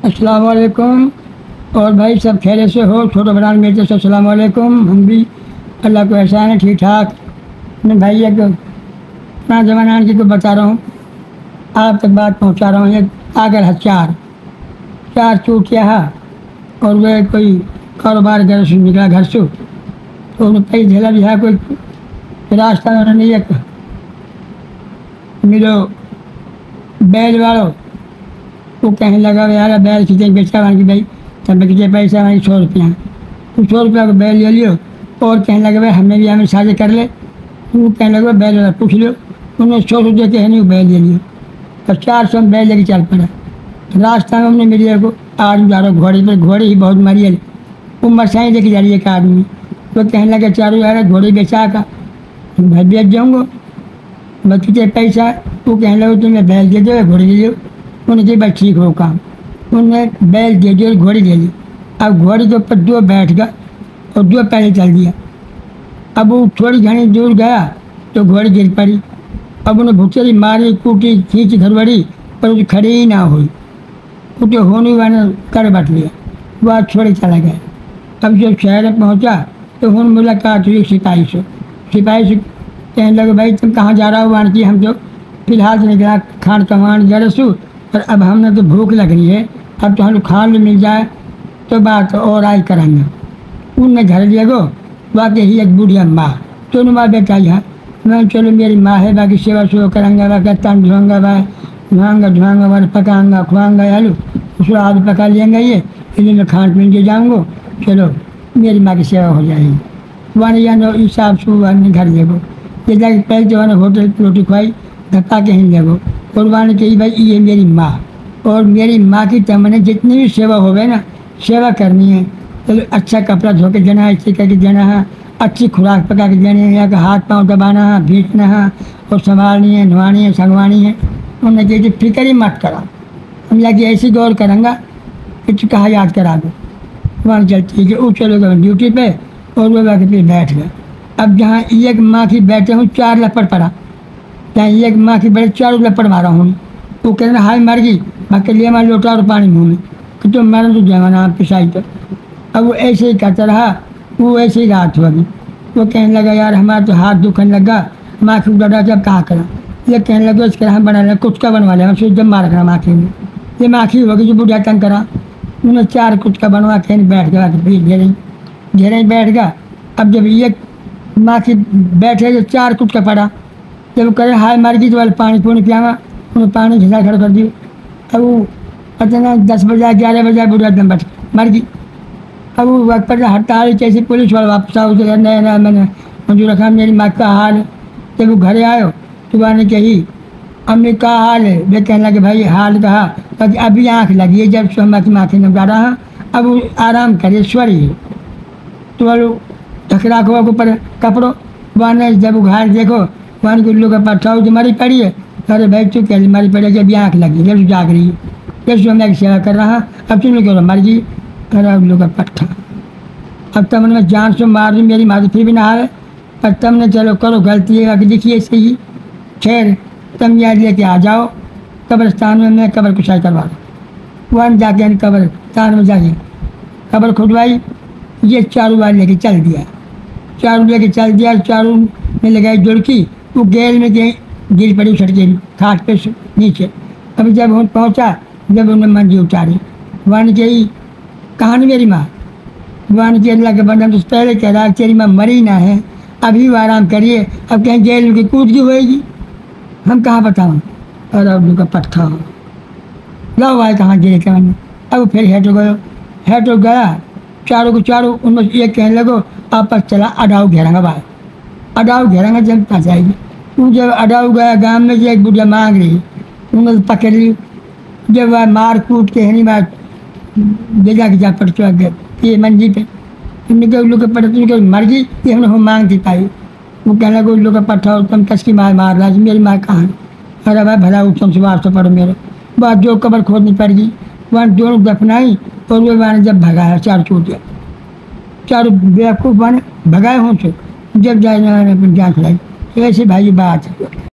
अस्सलाम वालेकुम। और भाई सब खैर से हो, छोटे बड़ा मेरे से अस्सलाम वालेकुम। हम भी अल्लाह को एहसान है ठीक ठाक। मैं भाई एक पुराना ज़माना की को बता रहा हूँ, आप तक बात पहुँचा रहा हूँ। एक आगर है चार चार चूटिया है, और वह कोई कारोबार घर से निकला घर से, तो उन्हें कई झेला भी है कोई रास्ता में उन्होंने एक मिलो बैल वालों। वो कहने लगा यार बैल खींचे बेचा मान की भाई, तब खींचे पैसा मान 100 रुपया। तो 100 रुपया को बैल ले लियो, और कहने लगे भाई हमें भी हमें शादी कर ले। वो कहने लगे बैल वाला पूछ लियो। उन्होंने 100 रुपये के है नहीं, वो बैल ले लियो और 400 में बैल लेके चल पड़ा। रास्ता में हमने मिली को आदमी जा रहा घोड़े पर, घोड़े ही बहुत मरी है। वो मरसाई लेके जा रही है एक आदमी। तो कहने लगे चारों यार घोड़े बेचा का भाई बेच जाऊँगा, बच्चे पैसा। वो कहने लगे तुम्हें बैल दे दो घोड़े दे दो। उन्होंने कहा भाई ठीक हो काम। उन्होंने बैल दे दी और घोड़ी दे दी। अब घोड़ी के ऊपर दो बैठ गया और दो पहले चल दिया। अब वो थोड़ी घनी दूर गया तो घोड़ी गिर पड़ी। अब उन्हें भुचरी मारी कूटी खींच घरवड़ी, पर उसे खड़ी ही ना हुई। उसे होने वाले कर बैठ लिया, वह छोड़े चला गया। अब जब शहर में पहुँचा तो उन्होंने मुलाकात हुई सिपाही से। सिपाही से कहने लगे भाई तुम कहाँ जा रहा हो? वान की हम तो फिलहाल तो निकला खान कमान जरसू, पर अब हमने तो भूख लग रही है, अब तो हम खान मिल जाए तो बात और आई करेंगे। उनने घर लिया गो बाकी ही एक बुढ़िया माँ, तो माँ बेटा यहाँ मैं चलो मेरी माँ है, बाकी सेवा सेवा करेंगे, बाकी तन धोंगा भाई धुआंगा वाले पकाऊंगा खुआऊंगा आलू उसको आलू पका लेंगे, ये इसलिए मैं खान पीन के जाऊँगा, चलो मेरी माँ की सेवा हो जाएगी। वहाँ या हिसाब से घर ले गो। ये जाके पहले जो है होटल की रोटी खुआई धक्का के ही ले गो। और वहाँ कही भाई ये मेरी माँ, और मेरी माँ की तमन्ना जितनी भी सेवा हो गए ना सेवा करनी है। तो अच्छा कपड़ा धो के देना है, अच्छी करके देना है, अच्छी खुराक पका के देनी है, या हाथ पाँव दबाना है, भींचना है और संभालनी है, नहवानी है, संगवानी है। उन्होंने कही फिक्र ही मत करा, हम जाके ऐसी गौर करेंगे कि तू कहाँ याद करा दो। वहाँ चल ठीक है, वो चलो गए ड्यूटी पे और वो जाके फिर बैठ गए। अब जहाँ एक माँ की बैठे हूँ 4 लपड़ पड़ा, जहाँ एक माँ की बड़े 4 लपड़ मारा हूँ। वो कहते हाय मर गई, बाकी लिए मार लोटा और पानी मुँह में कि तुम मरन तो जमाना आप पिसाई। तो अब वो ऐसे ही करता रहा, वो ऐसे ही रात हुआ। अभी वो कहने लगा यार हमारा तो हाथ दुखने लगा, माँ की डरा जब कहाँ करा। ये कहने लगे इसके हम बना लें कुचका बनवा लें, फिर जब मार करा माखी में। ये माखी होगी जो बुढ़िया तंग करा। उन्होंने 4 कुचका बनवा के बैठ गया, घेरे बैठ गया। अब जब ये माखी बैठे तो 4 कुचका पड़ा, जब वो करे हाय मर गई तो वाले पानी पूनी पियाँगा, उन्हें पानी खिला खड़ा कर दिया। अब वो पता ना 10 बजे 11 बजे बुढ़िया एकदम बैठ मर गई। अब वो वक्त पर हड़ताल कैसे पुलिस वाले वापस आओ तो नया मैंने मंजूर रखा मेरी माँ का हाल है। जब वो घरे आयो तो मैंने कही अम्मी का हाल है। वे कहने लगे भाई हाल कहा कि अभी आँख लगी है, जब से हम की माखी में गाड़ा है, अब वो आराम करे स्वरी है। तो वो ठकरा को ऊपर कपड़ो वहाँ जब वो घर देखो वहाँ के लोग पट्टा जो मरी पड़ी है। अरे भाई तू कैसे मरी पड़ी, जब आँख लगी जब जाग रही है, जब मैं सेवा कर रहा, अब तुम लोग मर गई। अरे अब लोग पट्टा अब तब मैं जान से मार दी, मेरी माँ फिर भी ना आए, पर तब ने चलो करो गलती है कि देखिए सही खैर तब याद लेके आ जाओ कब्रस्तान में, मैं कब्र कुशाई करवा दूँ। वहाँ जाके कब्रस्तान में जाके कब्र खुदवाई, ये 4 बार लेके चल दिया, 4 लेके चल दिया। 4 में लगाई जुड़की, वो गैल में गई गिर पड़ी सड़के खाट पे नीचे। अभी जब वहाँ पहुँचा, जब उन्हें मंजी उतारी, वहाँ गई कहानी मेरी माँ। वहाँ के अल्लाह के बंदन तो पहले कह रहा तेरी माँ मरी ना है, अभी वो आराम करिए, अब कहीं जेल की कूद की होएगी, हम कहाँ बताऊँ। और अब लोग पट्टा लो भाई कहाँ गिरे क्या मैंने। अब फिर हेट हो गया 4 को 4 उनमें एक कहने लगो आपस चला अडाऊ घेरेंगे भाई, अडाऊ घेरेंगे जब फंस जाएगी। वो जब अडाऊ गया गाँव में एक बुढ़िया मांग रही, उन्होंने पकड़ ली। जब वह मार कूट के है बात बेजा के जा पड़ चुका गया ये मंजी पे। उनके लोग पड़ मर गई, ये हमने हम मांग दी पाई। वो कहने लगे लोग का पट्टा तुम कस की मार रहा है, मेरी माँ कहाँ है। अरे भाई भला उत्तम से वास्ते पड़ो मेरे बात, जो कब्र खोदनी पड़ गई। वहाँ दोनों दफनाई और वो मैंने जब भगाया 4 चोटिया, 4 बेवकूफ़ मैंने भगाए हों से जब जाए जान खिलाई। ऐसे भाई बात है।